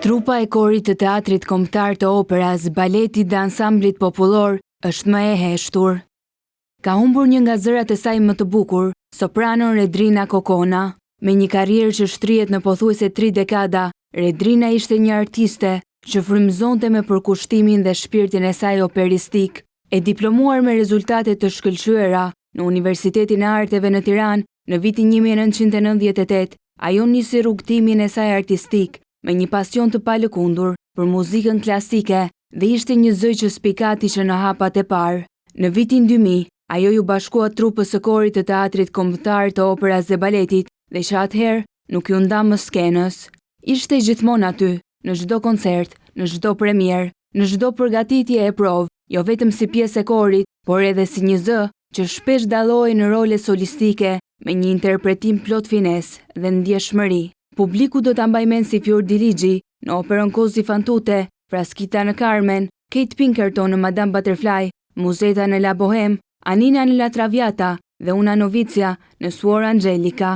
Trupa e korit të teatrit kombëtar të operas, baletit dhe ansamblit popullor është më e heshtur. Ka humbur një nga zërat e saj më të bukur, sopranon Redrina Kokona. Me një karrierë që shtrihet në pothuajse 3 dekada, Redrina ishte një artiste që frymëzonte me përkushtimin dhe shpirtin e saj operistik. E diplomuar me rezultate të shkëlqyera në Universitetin e Arteve në Tiranë në vitin 1998, ajo nisi rrugtimin e saj artistik me një pasion të palëkundur për muzikën klasike dhe ishte një zë që spikati që në hapat e parë. Në vitin 2000, ajo ju bashkua trupës së korit të teatrit kombëtar të operas dhe baletit dhe që atëherë nuk ju nda më skenës. Ishte gjithmonë aty, në çdo koncert, në çdo premier, në çdo përgatitje e provë, jo vetëm si pjesë e korit, por edhe si një zë që shpesh dallohej në role solistike me një interpretim plot finesë dhe ndjeshmëri. Publiku do ta mbajë mend si Fiordiligi në operën Cosi fan tutte, Fraskita në Carmen, Kate Pinkerton në Madame Butterfly, Musetta në La Bohème, Anina në La Traviata dhe Una Novizia në Suor Angelica.